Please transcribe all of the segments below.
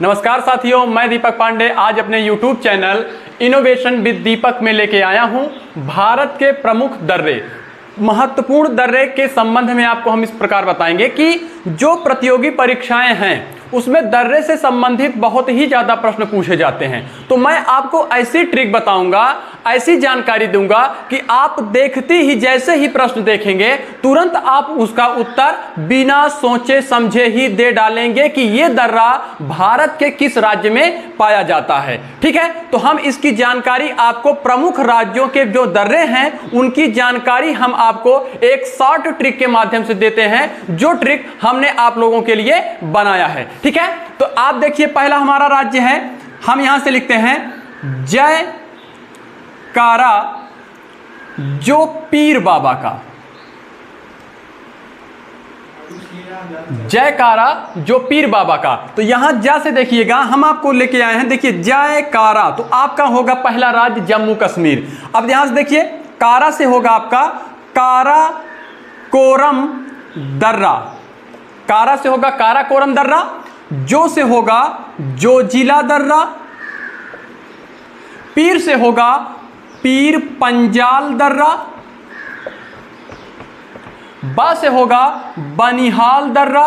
नमस्कार साथियों, मैं दीपक पांडे आज अपने YouTube चैनल इनोवेशन विद दीपक में लेके आया हूं भारत के प्रमुख दर्रे, महत्वपूर्ण दर्रे के संबंध में आपको हम इस प्रकार बताएंगे कि जो प्रतियोगी परीक्षाएं हैं उसमें दर्रे से संबंधित बहुत ही ज्यादा प्रश्न पूछे जाते हैं। तो मैं आपको ऐसी ट्रिक बताऊंगा, ऐसी जानकारी दूंगा कि आप देखते ही जैसे ही प्रश्न देखेंगे तुरंत आप उसका उत्तर बिना सोचे समझे ही दे डालेंगे कि यह दर्रा भारत के किस राज्य में पाया जाता है। ठीक है, तो हम इसकी जानकारी आपको प्रमुख राज्यों के जो दर्रे हैं उनकी जानकारी हम आपको एक शॉर्ट ट्रिक के माध्यम से देते हैं, जो ट्रिक हमने आप लोगों के लिए बनाया है। ठीक है, तो आप देखिए पहला हमारा राज्य है, हम यहां से लिखते हैं जयकारा जो पीर बाबा का। जयकारा जो पीर बाबा का, तो यहां जा से देखिएगा हम आपको लेके आए हैं। देखिए जयकारा, तो आपका होगा पहला राज्य जम्मू कश्मीर। अब यहां से देखिए कारा से होगा आपका काराकोरम दर्रा, कारा से होगा काराकोरम दर्रा, जो से होगा जोजिला दर्रा, पीर से होगा पीर पंजाल दर्रा, बा से होगा बनिहाल दर्रा,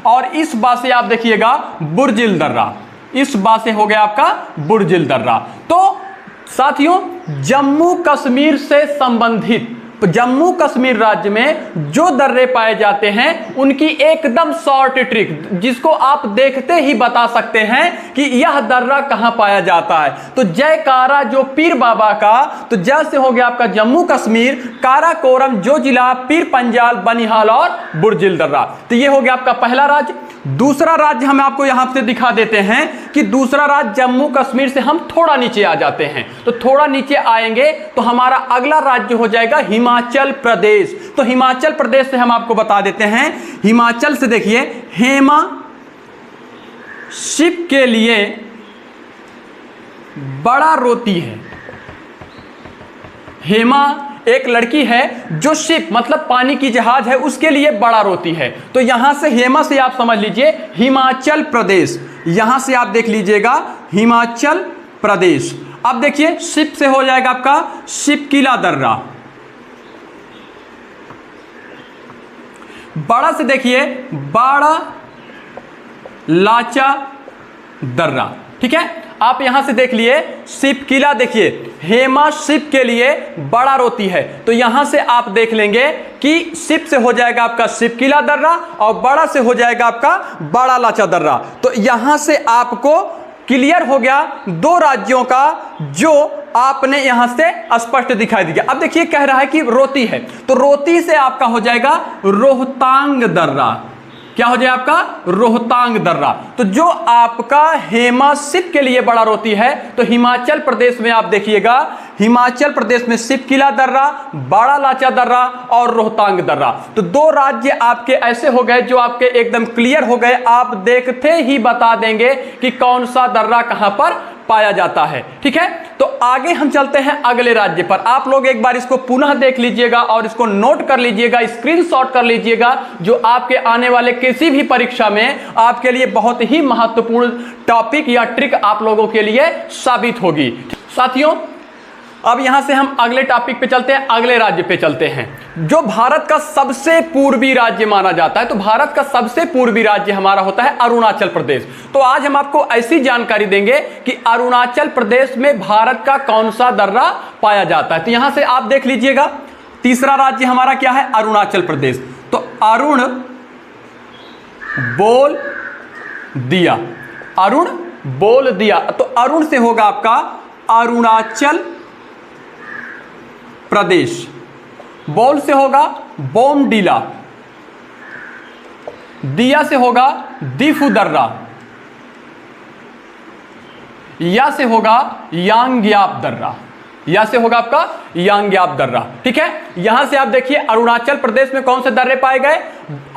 और इस बा से आप देखिएगा बुर्जिल दर्रा, इस बा से हो गया आपका बुर्जिल दर्रा। तो साथियों जम्मू कश्मीर से संबंधित जम्मू कश्मीर राज्य में जो दर्रे पाए जाते हैं उनकी एकदम शॉर्ट ट्रिक जिसको आप देखते ही बता सकते हैं कि यह दर्रा कहां पाया जाता है। तो जयकारा जो पीर बाबा का, तो जय से हो गया आपका जम्मू कश्मीर, काराकोरम जो जिला, पीर पंजाल, बनिहाल और बुर्जिल दर्रा। तो यह हो गया आपका पहला राज्य। दूसरा राज्य हम आपको यहां से दिखा देते हैं कि दूसरा राज्य जम्मू कश्मीर से हम थोड़ा नीचे आ जाते हैं। तो थोड़ा नीचे आएंगे तो हमारा अगला राज्य हो जाएगा हिमाचल प्रदेश। तो हिमाचल प्रदेश से हम आपको बता देते हैं, हिमाचल से देखिए हेमा शिप के लिए बड़ा रोती है। हेमा एक लड़की है जो शिप मतलब पानी की जहाज है उसके लिए बड़ा रोती है। तो यहां से हेमा से आप समझ लीजिए हिमाचल प्रदेश, यहां से आप देख लीजिएगा हिमाचल प्रदेश। अब देखिए शिप से हो जाएगा आपका शिपकिला दर्रा, बड़ा से देखिए बड़ा लाचा दर्रा। ठीक है, आप यहां से देख लिए शिपकिला, देखिए हेमा शिप के लिए बड़ा रोती है। तो यहां से आप देख लेंगे कि शिप से हो जाएगा आपका शिपकिला दर्रा और बड़ा से हो जाएगा आपका बड़ा लाचा दर्रा। तो यहां से आपको क्लियर हो गया दो राज्यों का जो आपने यहां से स्पष्ट दिखाई दिया। अब देखिए कह रहा है कि रोती है, तो रोती से आपका हो जाएगा रोहतांग दर्रा। क्या हो जाए आपका रोहतांग दर्रा। तो जो आपका हेमा शिप के लिए बड़ा रोती है, तो हिमाचल प्रदेश में आप देखिएगा हिमाचल प्रदेश में शिपकिला दर्रा, बड़ा लाचा दर्रा और रोहतांग दर्रा। तो दो राज्य आपके ऐसे हो गए जो आपके एकदम क्लियर हो गए, आप देखते ही बता देंगे कि कौन सा दर्रा कहां पर पाया जाता है। ठीक है, तो आगे हम चलते हैं अगले राज्य पर। आप लोग एक बार इसको पुनः देख लीजिएगा और इसको नोट कर लीजिएगा, स्क्रीनशॉट कर लीजिएगा, जो आपके आने वाले किसी भी परीक्षा में आपके लिए बहुत ही महत्वपूर्ण टॉपिक या ट्रिक आप लोगों के लिए साबित होगी। साथियों अब यहां से हम अगले टॉपिक पे चलते हैं, अगले राज्य पे चलते हैं जो भारत का सबसे पूर्वी राज्य माना जाता है। तो भारत का सबसे पूर्वी राज्य हमारा होता है अरुणाचल प्रदेश। तो आज हम आपको ऐसी जानकारी देंगे कि अरुणाचल प्रदेश में भारत का कौन सा दर्रा पाया जाता है। तो यहां से आप देख लीजिएगा तीसरा राज्य हमारा क्या है, अरुणाचल प्रदेश। तो अरुण बोल दिया, अरुण बोल दिया, तो अरुण से होगा आपका अरुणाचल प्रदेश, बोल से होगा बोमडीला, दिया से होगा दीफू दर्रा, या से होगा यांग्याप दर्रा। या से होगा आपका यांग्याप दर्रा। ठीक है, यहां से आप देखिए अरुणाचल प्रदेश में कौन से दर्रे पाए गए,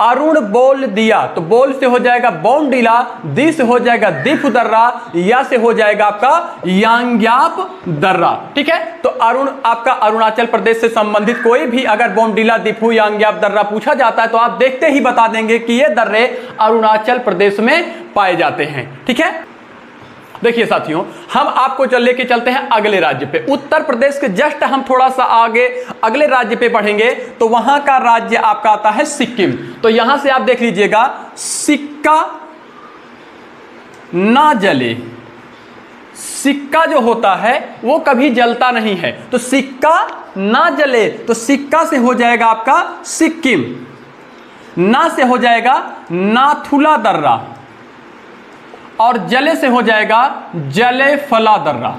अरुण बोल दिया, तो बोल से हो जाएगा बौंडीला, दी से हो जाएगा दीफू दर्रा, या से हो जाएगा आपका यांग्याप दर्रा। ठीक है, तो अरुण आपका अरुणाचल प्रदेश से संबंधित कोई भी अगर बौंडीला, दीफू, यांग्याप दर्रा पूछा जाता है तो आप देखते ही बता देंगे कि ये दर्रे अरुणाचल प्रदेश में पाए जाते हैं। ठीक है, देखिए साथियों, हम आपको लेके चलते हैं अगले राज्य पे। उत्तर प्रदेश के जस्ट हम थोड़ा सा आगे अगले राज्य पे बढ़ेंगे तो वहां का राज्य आपका आता है सिक्किम। तो यहां से आप देख लीजिएगा, सिक्का ना जले, सिक्का जो होता है वो कभी जलता नहीं है, तो सिक्का ना जले, तो सिक्का से हो जाएगा आपका सिक्किम, ना से हो जाएगा नाथुला दर्रा, और जले से हो जाएगा जले फला दर्रा।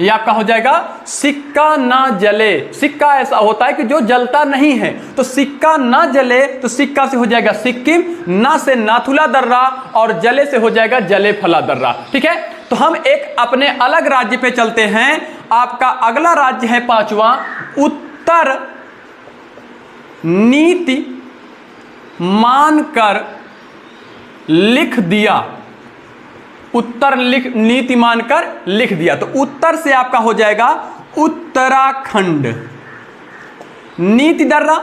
ये आपका हो जाएगा सिक्का ना जले। सिक्का ऐसा होता है कि जो जलता नहीं है, तो सिक्का ना जले, तो सिक्का से हो जाएगा सिक्किम, ना से नाथुला दर्रा, और जले से हो जाएगा जले फला दर्रा। ठीक है, तो हम एक अपने अलग राज्य पे चलते हैं। आपका अगला राज्य है पांचवा, उत्तर नीति मानकर लिख दिया, उत्तर नीति मानकर लिख दिया, तो उत्तर से आपका हो जाएगा उत्तराखंड, नीति दर्रा,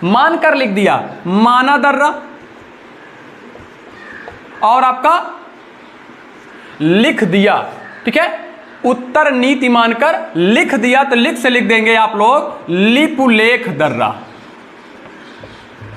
मानकर लिख दिया माना दर्रा, और आपका लिख दिया। ठीक है, उत्तर नीति मानकर लिख दिया, तो लिख से लिख देंगे आप लोग लिपुलेख दर्रा।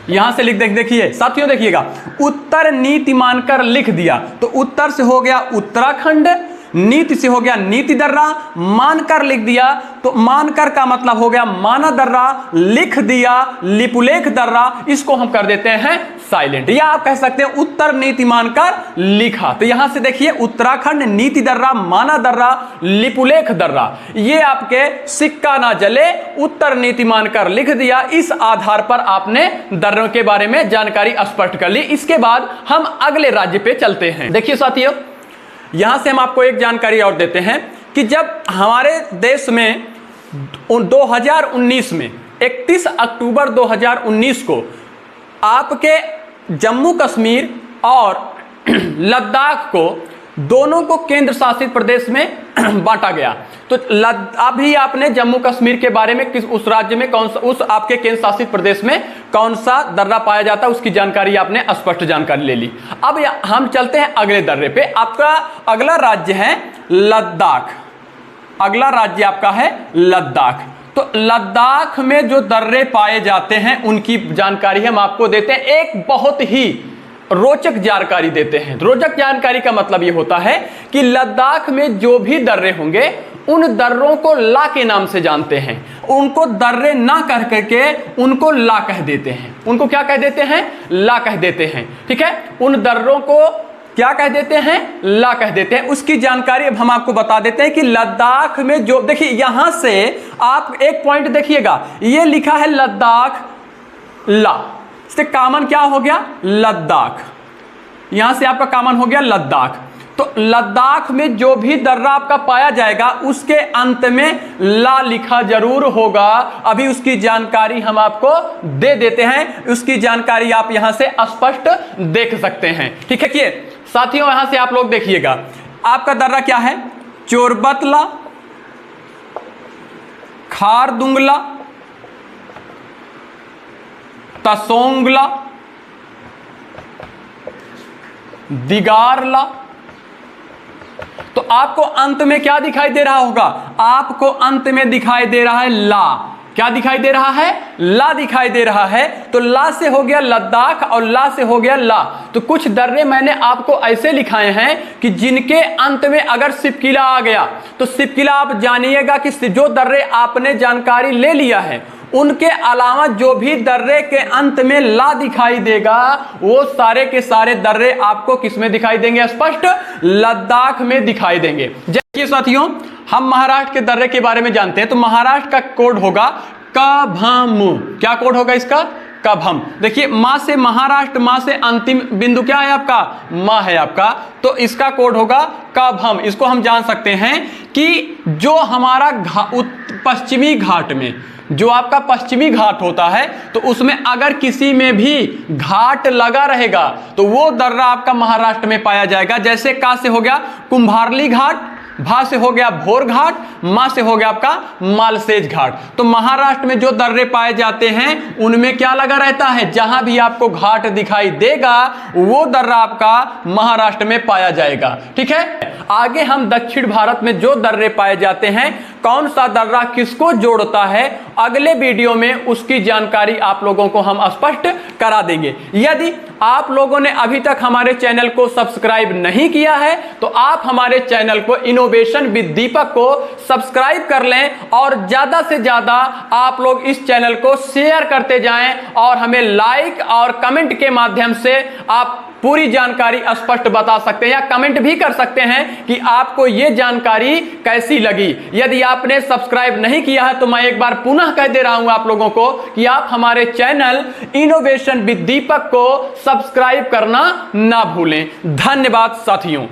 यहां से लिख देखिए साथियों, देखिएगा, उत्तर नीति मानकर लिख दिया, तो उत्तर से हो गया उत्तराखंड, नीति से हो गया नीति दर्रा, मानकर लिख दिया, तो मानकर का मतलब हो गया माना दर्रा, लिख दिया लिपुलेख दर्रा, इसको हम कर देते हैं साइलेंट, या आप कह सकते हैं उत्तर नीति मानकर लिखा। तो यहां से देखिए उत्तराखंड, नीति दर्रा, माना दर्रा, लिपुलेख दर्रा, ये आपके सिक्का ना जले, उत्तर नीति मानकर लिख दिया। इस आधार पर आपने दर्रों के बारे में जानकारी स्पष्ट कर ली। इसके बाद हम अगले राज्य पे चलते हैं। देखिए साथियों, यहां से हम आपको एक जानकारी और देते हैं कि जब हमारे देश में 2019 में 31 अक्टूबर 2019 को आपके जम्मू कश्मीर और लद्दाख को दोनों को केंद्र शासित प्रदेश में बांटा गया। तो अभी आपने जम्मू कश्मीर के बारे में उस राज्य में कौन सा, उस आपके केंद्र शासित प्रदेश में कौन सा दर्रा पाया जाता है उसकी जानकारी आपने स्पष्ट जानकारी ले ली। अब हम चलते हैं अगले दर्रे पे। आपका अगला राज्य है लद्दाख, अगला राज्य आपका है लद्दाख। तो लद्दाख में जो दर्रे पाए जाते हैं उनकी जानकारी हम आपको देते हैं। एक बहुत ही रोचक जानकारी देते हैं। रोचक जानकारी का मतलब यह होता है कि लद्दाख में जो भी दर्रे होंगे उन दर्रों को ला के नाम से जानते हैं। उनको दर्रे ना कह करके उनको ला कह देते हैं। उनको क्या कह देते हैं? ला कह देते हैं। ठीक है, उन दर्रों को क्या कह देते हैं? ला कह देते हैं। उसकी जानकारी अब हम आपको बता देते हैं कि लद्दाख में जो, देखिए यहां से आप एक पॉइंट देखिएगा, ये लिखा है लद्दाख ला, इससे कॉमन क्या हो गया? लद्दाख। यहां से आपका कॉमन हो गया लद्दाख। तो लद्दाख में जो भी दर्रा आपका पाया जाएगा उसके अंत में ला लिखा जरूर होगा। अभी उसकी जानकारी हम आपको दे देते हैं, उसकी जानकारी आप यहां से स्पष्ट देख सकते हैं। ठीक है, कि साथियों यहां से आप लोग देखिएगा, आपका दर्रा क्या है? चोरबतला, खारदुंगला, तसोंगला, दिगारला। तो आपको अंत में क्या दिखाई दे रहा होगा? आपको अंत में दिखाई दे रहा है ला। क्या दिखाई दे रहा है? ला दिखाई दे रहा है। तो ला से हो गया लद्दाख और ला से हो गया ला। तो कुछ दर्रे मैंने आपको ऐसे लिखाए हैं कि जिनके अंत में अगर सिपकिला आ गया तो सिपकिला आप जानिएगा कि जो दर्रे आपने जानकारी ले लिया है उनके अलावा जो भी दर्रे के अंत में ला दिखाई देगा वो सारे के सारे दर्रे आपको किस में दिखाई देंगे? स्पष्ट लद्दाख में दिखाई देंगे। देखिए साथियों, हम महाराष्ट्र के दर्रे के बारे में जानते हैं। तो महाराष्ट्र का कोड होगा कभामू। क्या कोड होगा इसका? कभम। देखिए माँ से महाराष्ट्र, माँ से अंतिम बिंदु क्या है आपका, माँ है आपका, तो इसका कोड होगा कभम। इसको हम जान सकते हैं कि जो हमारा पश्चिमी घाट में, जो आपका पश्चिमी घाट होता है, तो उसमें अगर किसी में भी घाट लगा रहेगा तो वो दर्रा आपका महाराष्ट्र में पाया जाएगा। जैसे का से हो गया कुंभारली घाट, भा से हो गया भोर घाट, मा से हो गया आपका मालसेज घाट। तो महाराष्ट्र में जो दर्रे पाए जाते हैं उनमें क्या लगा रहता है, जहां भी आपको घाट दिखाई देगा वो दर्रा आपका महाराष्ट्र में पाया जाएगा। ठीक है, आगे हम दक्षिण भारत में जो दर्रे पाए जाते हैं, कौन सा दर्रा किसको जोड़ता है, अगले वीडियो में उसकी जानकारी आप लोगों को हम स्पष्ट करा देंगे। यदि आप लोगों ने अभी तक हमारे चैनल को सब्सक्राइब नहीं किया है तो आप हमारे चैनल को इनोवेशन विद दीपक को सब्सक्राइब कर लें और ज्यादा से ज्यादा आप लोग इस चैनल को शेयर करते जाएं और हमें लाइक और कमेंट के माध्यम से आप पूरी जानकारी स्पष्ट बता सकते हैं या कमेंट भी कर सकते हैं कि आपको यह जानकारी कैसी लगी। यदि आपने सब्सक्राइब नहीं किया है तो मैं एक बार पुनः कह दे रहा हूं आप लोगों को कि आप हमारे चैनल इनोवेशन विद दीपक को सब्सक्राइब करना ना भूलें। धन्यवाद साथियों।